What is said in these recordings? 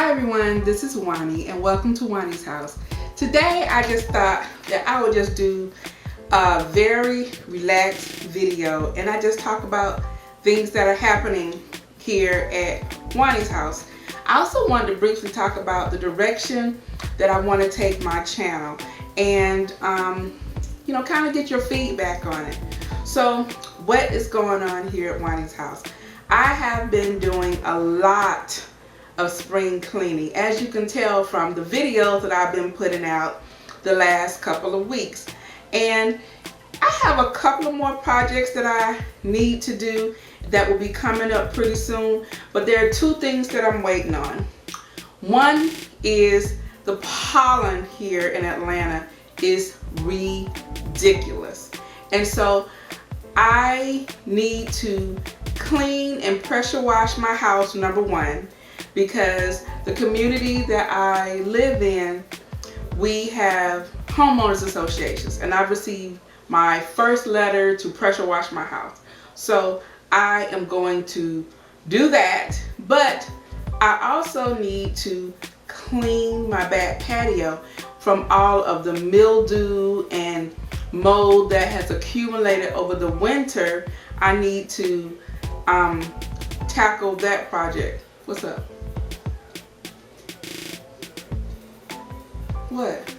Hi everyone, this is Juani and welcome to Juani's house. Today I just thought that I would just do a very relaxed video and I just talk about things that are happening here at Juani's house. I also wanted to briefly talk about the direction that I want to take my channel and kind of get your feedback on it. So what is going on here at Juani's house? I have been doing a lot of spring cleaning, as you can tell from the videos that I've been putting out the last couple of weeks, and I have a couple of more projects that I need to do that will be coming up pretty soon, but there are two things that I'm waiting on. One is the pollen here in Atlanta is ridiculous, and so I need to clean and pressure wash my house, number one, because the community that I live in, we have homeowners associations, and I've received my first letter to pressure wash my house. So I am going to do that, but I also need to clean my back patio from all of the mildew and mold that has accumulated over the winter. I need to tackle that project. What's up? What?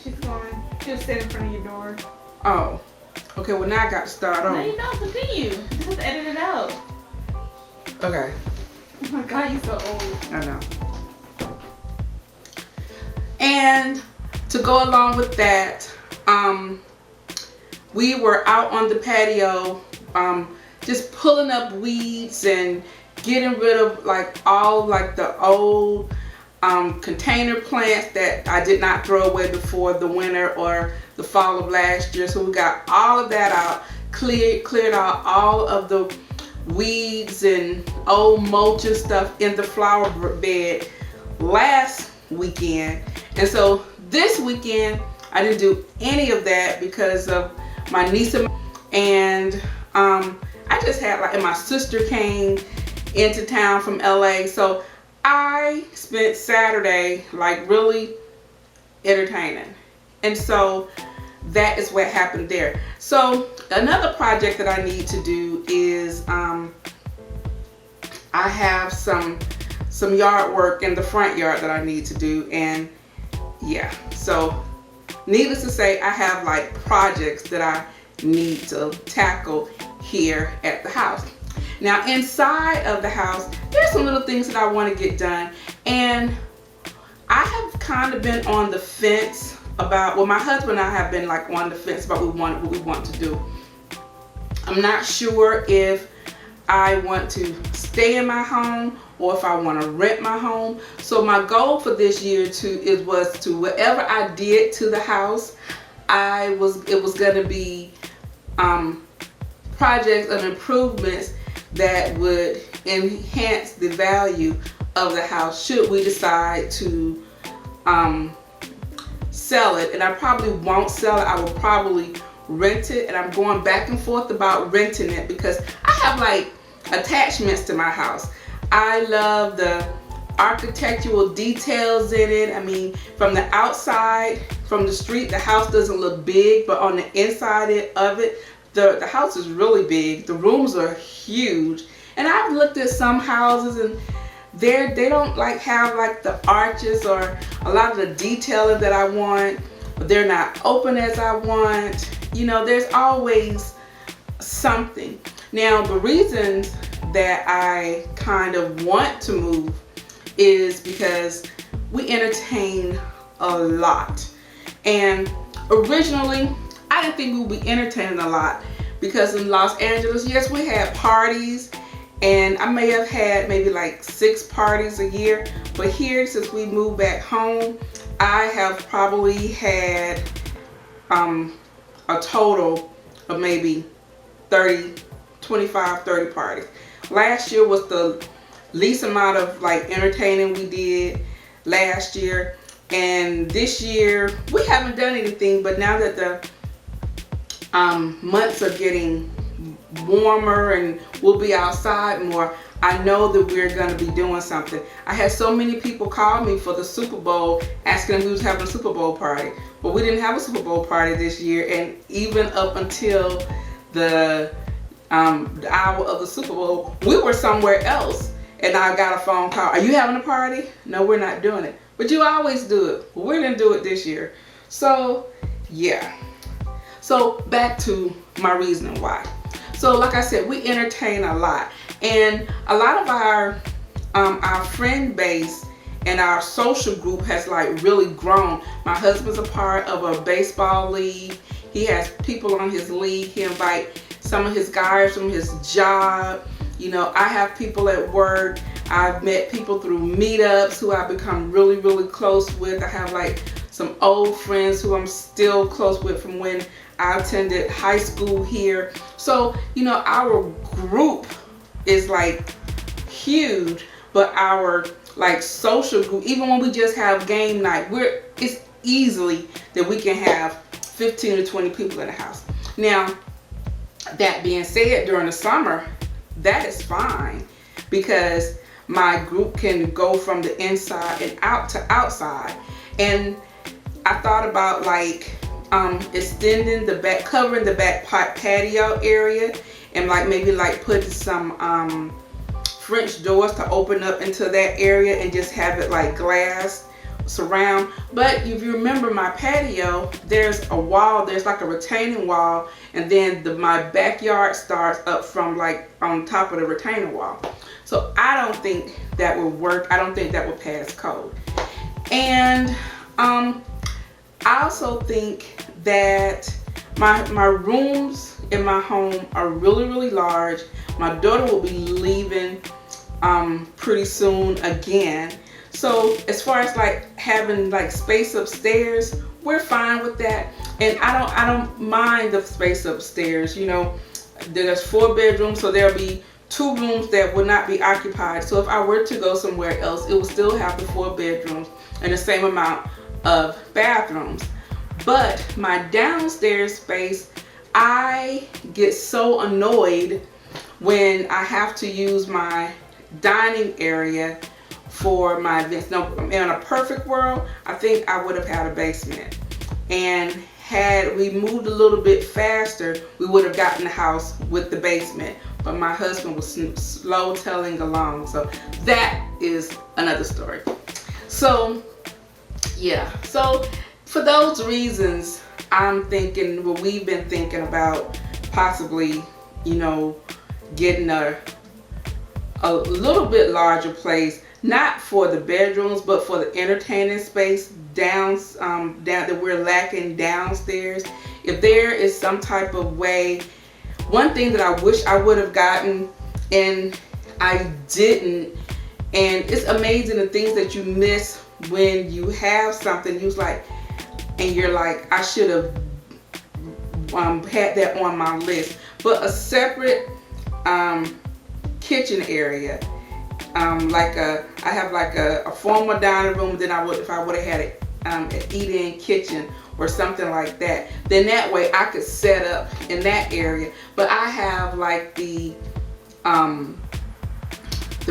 She's going. She'll sit in front of your door. Oh. Okay, well now I got to start on. No, you don't. Continue. Just edit it out. Okay. Oh my God, you're so old. I know. And to go along with that, we were out on the patio just pulling up weeds and getting rid of all the old container plants that I did not throw away before the winter or the fall of last year. So we got all of that out, cleared out all of the weeds and old mulch and stuff in the flower bed last weekend. And so this weekend I didn't do any of that because of my niece and I just had and my sister came into town from LA, so I spent Saturday really entertaining, and so that is what happened there. So another project that I need to do is I have some yard work in the front yard that I need to do, and yeah, so needless to say, I have projects that I need to tackle here at the house. Now inside of the house, there's some little things that I want to get done, and I have kind of been on the fence about, well, my husband and I have been on the fence about what we want to do. I'm not sure if I want to stay in my home or if I want to rent my home. So my goal for this year was to whatever I did to the house, it was going to be projects and improvements that would enhance the value of the house should we decide to sell it. And I probably won't sell it. I will probably rent it, and I'm going back and forth about renting it because I have attachments to my house. I love the architectural details in it. I mean, from the outside, from the street, the house doesn't look big, but on the inside of it, the house is really big. The rooms are huge, and I've looked at some houses and they don't have the arches or a lot of the detailing that I want. They're not open as I want. There's always something. Now the reasons that I kind of want to move is because we entertain a lot, and originally I didn't think we would be entertaining a lot because in Los Angeles, yes, we had parties, and I may have had maybe 6 parties a year, but here, since we moved back home, I have probably had a total of maybe 25, 30 parties. Last year was the least amount of entertaining we did last year, and this year we haven't done anything, but now that the months are getting warmer and we'll be outside more, I know that we're going to be doing something. I had so many people call me for the Super Bowl asking if we was having a Super Bowl party. But we didn't have a Super Bowl party this year, and even up until the hour of the Super Bowl, we were somewhere else. And I got a phone call. Are you having a party? No, we're not doing it. But you always do it. Well, we didn't do it this year. So, yeah. So, back to my reasoning why. So, like I said, we entertain a lot. And a lot of our friend base and our social group has like really grown. My husband's a part of a baseball league. He has people on his league. He invites some of his guys from his job. You know, I have people at work. I've met people through meetups who I've become really, really close with. I have like some old friends who I'm still close with from when I attended high school here. So, you know, our group is like huge, but our like social group, even when we just have game night, it's easily that we can have 15 to 20 people in the house. Now, that being said, during the summer, that is fine because my group can go from the inside and out to outside. And I thought about like extending the back, covering the back patio area, and like maybe like putting some French doors to open up into that area and just have it like glass surround. But if you remember my patio, there's a wall, there's like a retaining wall, and then my backyard starts up from like on top of the retaining wall. So I don't think that would work. I don't think that would pass code. And I also think that my rooms in my home are really, really large. My daughter will be leaving pretty soon again. So as far as like having like space upstairs, we're fine with that. And I don't mind the space upstairs. You know, there's 4 bedrooms, so there'll be 2 rooms that will not be occupied. So if I were to go somewhere else, it will still have the 4 bedrooms and the same amount of bathrooms. But my downstairs space, I get so annoyed when I have to use my dining area for my events. Now, in a perfect world, I think I would have had a basement. And had we moved a little bit faster, we would have gotten the house with the basement. But my husband was slow telling along. So that is another story. So, yeah. So for those reasons, I'm thinking, well, we've been thinking about possibly, you know, getting a little bit larger place, not for the bedrooms, but for the entertaining space down that we're lacking downstairs. If there is some type of way, one thing that I wish I would have gotten and I didn't, and it's amazing the things that you miss when you have something you're like, I should have had that on my list. But a separate kitchen area, I have like a formal dining room. Then if I would have had an eat-in kitchen or something like that, then that way I could set up in that area. But I have like the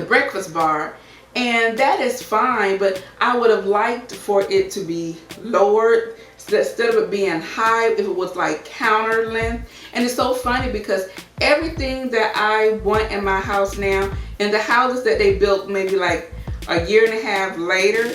breakfast bar, and that is fine, but I would have liked for it to be lowered instead of it being high, if it was like counter length. And it's so funny because everything that I want in my house now, and the houses that they built maybe like a year and a half later,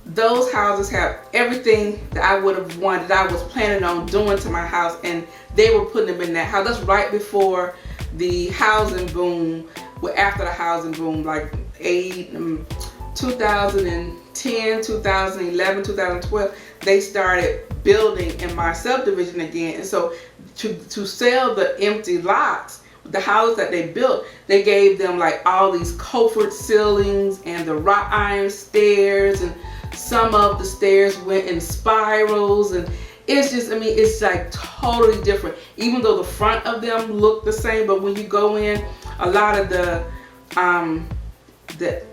those houses have everything that I would have wanted, that I was planning on doing to my house, and they were putting them in that house. That's right before the housing boom, after the housing boom, like 2010, 2011, 2012, they started building in my subdivision again. And so to sell the empty lots, the houses that they built, they gave them like all these coffered ceilings and the wrought iron stairs, and some of the stairs went in spirals, and it's just, I mean, it's like totally different. Even though the front of them look the same, but when you go in, a lot of the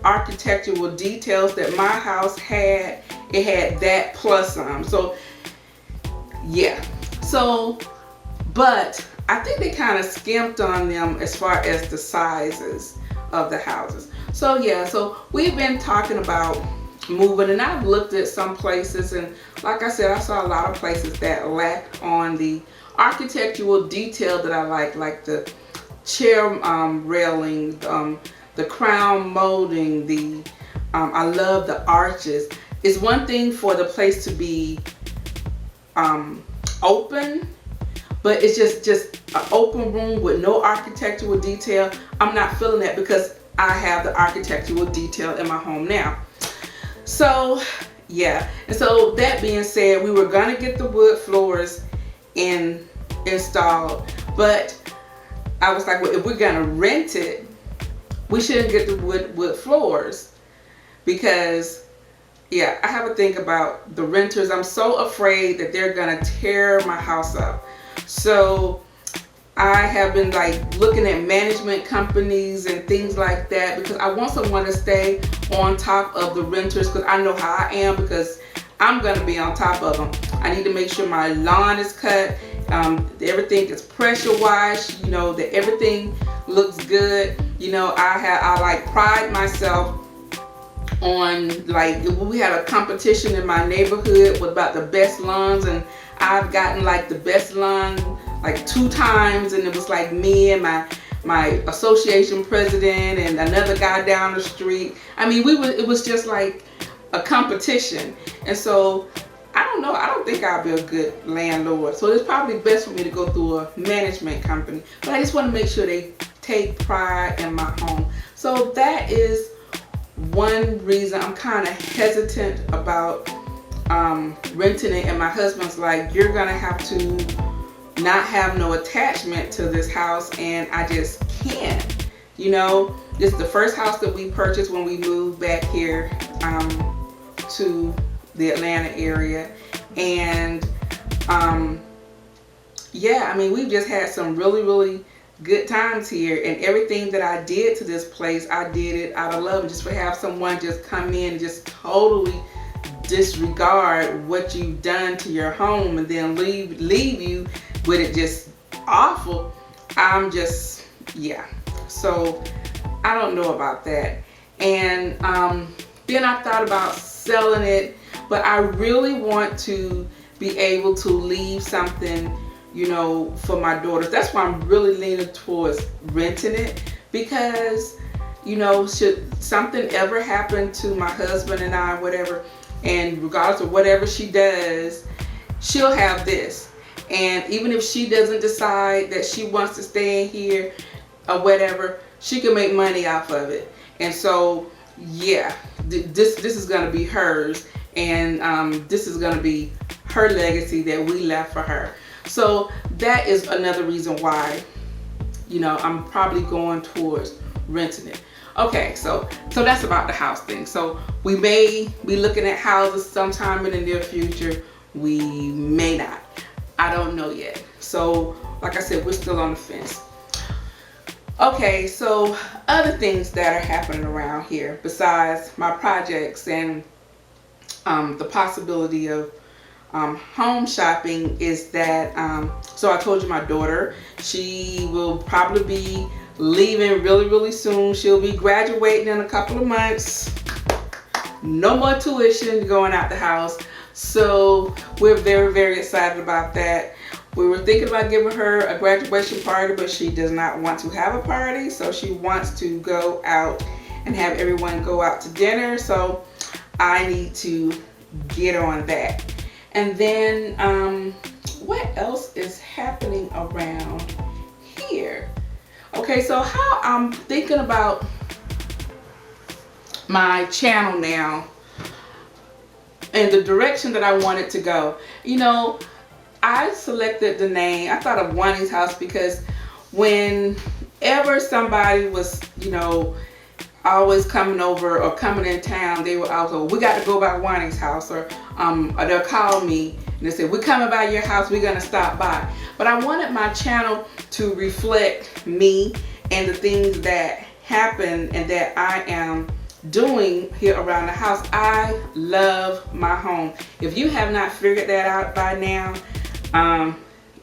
architectural details that my house had, it had that plus some. So yeah. So, but I think they kind of skimped on them as far as the sizes. of the houses. So yeah, so we've been talking about moving, and I've looked at some places, and like I said, I saw a lot of places that lacked on the architectural detail that I like the chair railing, the crown molding, I love the arches. It's one thing for the place to be open, but it's just an open room with no architectural detail. I'm not feeling that because I have the architectural detail in my home now. So yeah, and so that being said, we were gonna get the wood floors installed, but I was like, well, if we're gonna rent it, we shouldn't get the wood floors, because yeah, I have a thing about the renters. I'm so afraid that they're gonna tear my house up. So I have been like looking at management companies and things like that, because I want someone to stay on top of the renters, because I know how I am, because I'm gonna be on top of them. I need to make sure my lawn is cut, everything is pressure washed, that everything looks good. I like pride myself on, like, we had a competition in my neighborhood with about the best lawns, and I've gotten like the best lawn like 2 times, and it was like me and my association president and another guy down the street. I mean, it was just like a competition. And so I don't know, I don't think I'll be a good landlord. So it's probably best for me to go through a management company. But I just want to make sure they take pride in my home. So that is one reason I'm kind of hesitant about renting it. And my husband's like, you're gonna have to not have no attachment to this house, and I just can't. This is the first house that we purchased when we moved back here to the Atlanta area, and yeah, I mean, we've just had some really good times here, and everything that I did to this place, I did it out of love. And just to have someone just come in and just totally disregard what you've done to your home and then leave you with it just awful, yeah. So I don't know about that. And then I thought about selling it, but I really want to be able to leave something, for my daughters. That's why I'm really leaning towards renting it, because should something ever happen to my husband and I, whatever, and regardless of whatever she does, she'll have this. And even if she doesn't decide that she wants to stay in here or whatever, she can make money off of it. And so yeah, this is going to be hers, and this is going to be her legacy that we left for her. So that is another reason why I'm probably going towards renting it. Okay, so that's about the house thing. So we may be looking at houses sometime in the near future. We may not. I don't know yet. So like I said, we're still on the fence. Okay, so other things that are happening around here besides my projects and the possibility of home shopping is that, so I told you my daughter, she will probably be leaving really soon. She'll be graduating in a couple of months. No more tuition going out the house. So we're very excited about that. We were thinking about giving her a graduation party, but she does not want to have a party. So she wants to go out and have everyone go out to dinner. So I need to get on that. And then what else is happening around here? Okay, so how I'm thinking about my channel now and the direction that I want it to go. I selected the name, I thought of Juani's house, because whenever somebody was, always coming over or coming in town, they were also, we got to go by Juani's house, or they'll call me and they say, we're coming by your house, we're gonna stop by. But I wanted my channel to reflect me and the things that happen and that I am doing here around the house. I love my home. If you have not figured that out by now,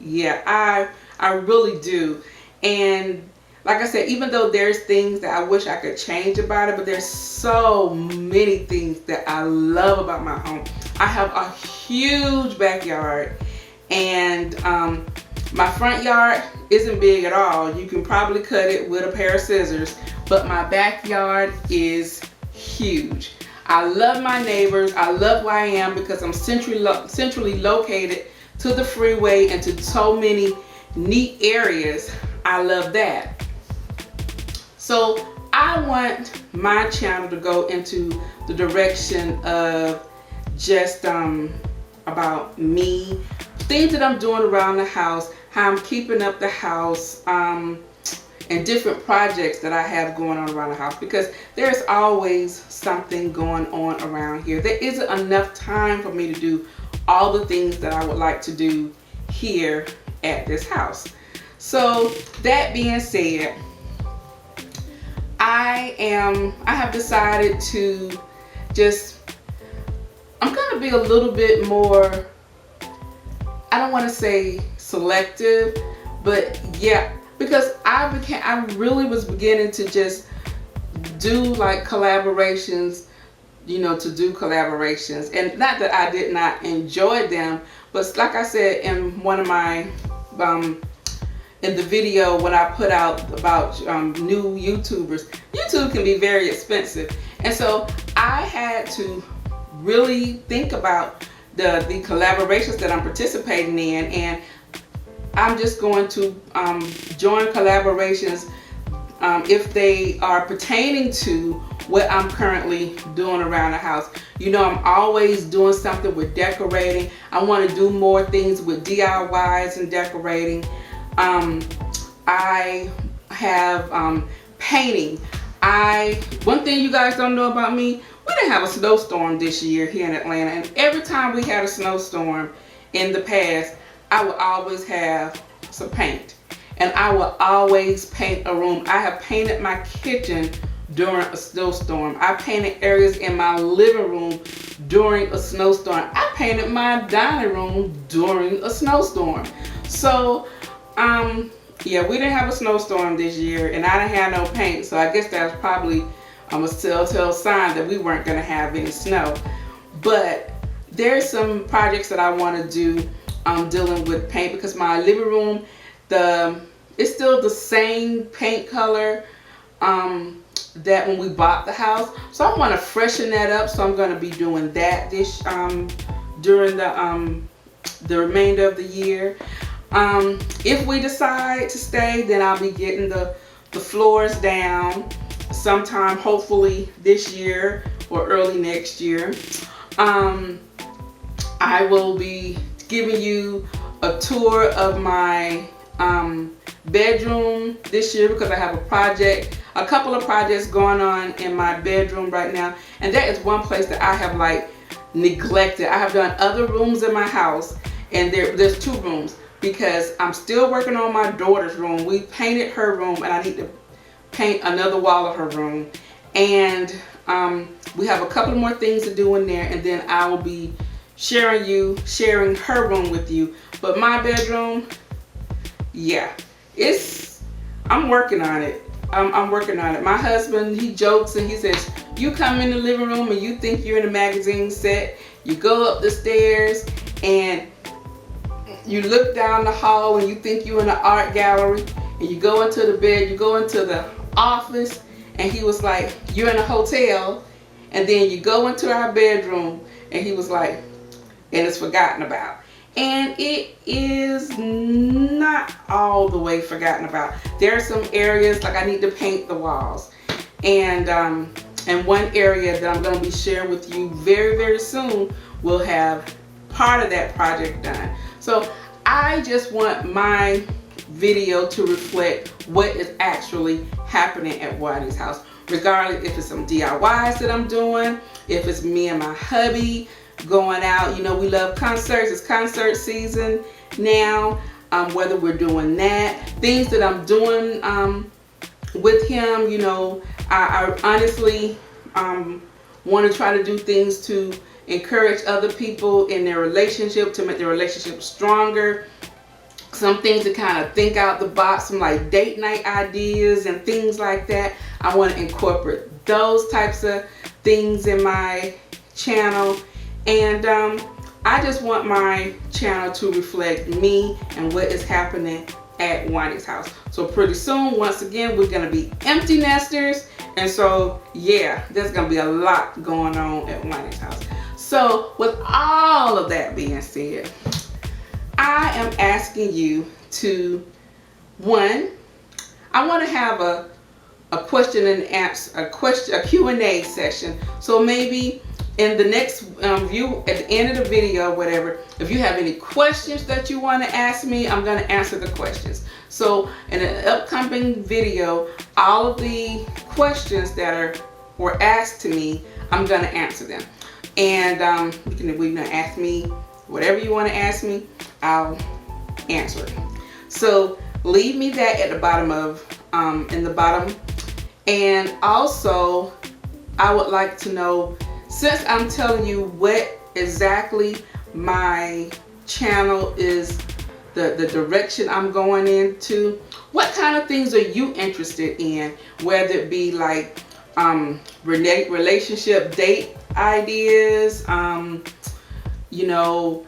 yeah, I really do. And like I said, even though there's things that I wish I could change about it, but there's so many things that I love about my home. I have a huge backyard, and my front yard isn't big at all. You can probably cut it with a pair of scissors, but my backyard is huge. I love my neighbors. I love where I am because I'm centrally located to the freeway and to so many neat areas. I love that. So I want my channel to go into the direction of just about me, things that I'm doing around the house, how I'm keeping up the house, and different projects that I have going on around the house, because there's always something going on around here. There isn't enough time for me to do all the things that I would like to do here at this house. So that being said, I have decided to I'm going to be a little bit more, I don't want to say selective, but yeah, because I really was beginning to just do like collaborations, to do collaborations. And not that I did not enjoy them, but like I said in one of my, in the video when I put out about new YouTubers, YouTube can be very expensive. And so I had to really think about the collaborations that I'm participating in, and I'm just going to join collaborations if they are pertaining to what I'm currently doing around the house. I'm always doing something with decorating. I want to do more things with DIYs and decorating. I have painting. One thing you guys don't know about me, we didn't have a snowstorm this year here in Atlanta, and every time we had a snowstorm in the past, I would always have some paint, and I would always paint a room. I have painted my kitchen during a snowstorm. I painted areas in my living room during a snowstorm. I painted my dining room during a snowstorm. So yeah, we didn't have a snowstorm this year, and I didn't have no paint, so I guess that was probably a telltale sign that we weren't going to have any snow. But there's some projects that I want to do dealing with paint, because my living room, it's still the same paint color that when we bought the house. So I want to freshen that up, so I'm going to be doing that during the remainder of the year. If we decide to stay, then I'll be getting the floors down sometime, hopefully this year or early next year. I will be giving you a tour of my bedroom this year, because I have a couple of projects going on in my bedroom right now, and that is one place that I have neglected. I have done other rooms in my house, and there's 2 rooms, because I'm still working on my daughter's room. We painted her room, and I need to paint another wall of her room, and we have a couple more things to do in there, and then I will be sharing her room with you. But my bedroom, yeah, I'm working on it. I'm working on it. My husband, he jokes and he says, you come in the living room and you think you're in a magazine set. You go up the stairs and you look down the hall and you think you're in an art gallery, and you go into the bed, you go into the office, and he was like, you're in a hotel. And then you go into our bedroom, and he was like, and it's forgotten about. And it is not all the way forgotten about. There are some areas, like I need to paint the walls, and one area that I'm going to be sharing with you very, very soon will have part of that project done. So I just want my video to reflect what is actually happening at Juani's house, regardless if it's some DIYs that I'm doing, if it's me and my hubby going out. We love concerts. It's concert season now. Whether we're doing that, things that I'm doing with him, I honestly want to try to do things to encourage other people in their relationship, to make their relationship stronger. some things to kind of think out the box, some like date night ideas and things like that. I want to incorporate those types of things in my channel. And I just want my channel to reflect me and what is happening at Juani's house. So pretty soon, once again, we're going to be empty nesters. And so, yeah, there's going to be a lot going on at Juani's house. So with all of that being said, I am asking you to, one, I want to have a question and answer, a Q&A session. So maybe in the next view, at the end of the video, whatever, if you have any questions that you want to ask me, I'm going to answer the questions. So in an upcoming video, all of the questions that were asked to me, I'm going to answer them. And you can ask me whatever you want to ask me, I'll answer it. So leave me that at the bottom of in the bottom. And also, I would like to know, since I'm telling you what exactly my channel is, the direction I'm going into, what kind of things are you interested in? Whether it be like relationship, date ideas, you know,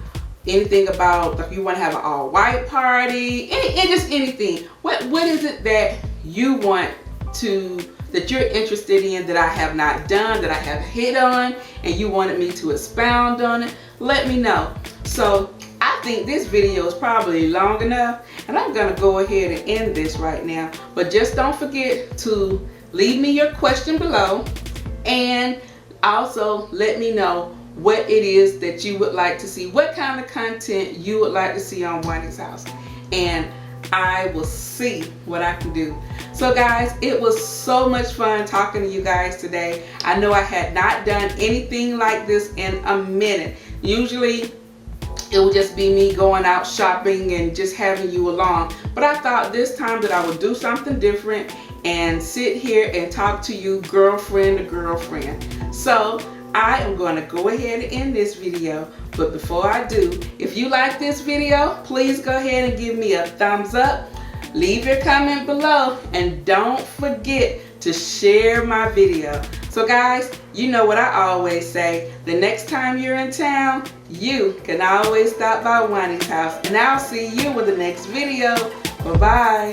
anything about, if you want to have an all-white party, just anything. What is it that you want to, that you're interested in, that I have not done, that I have hit on, and you wanted me to expound on it? Let me know. So I think this video is probably long enough, and I'm gonna go ahead and end this right now. But just don't forget to leave me your question below, and also let me know what it is that you would like to see, what kind of content you would like to see on Juani's house, and I will see what I can do. So guys, it was so much fun talking to you guys today. I know I had not done anything like this in a minute. Usually it would just be me going out shopping and just having you along, but I thought this time that I would do something different and sit here and talk to you girlfriend to girlfriend. So I am going to go ahead and end this video, but before I do, if you like this video, please go ahead and give me a thumbs up, leave your comment below, and don't forget to share my video. So guys, you know what I always say, the next time you're in town, you can always stop by Juani's house, and I'll see you with the next video. Bye-bye.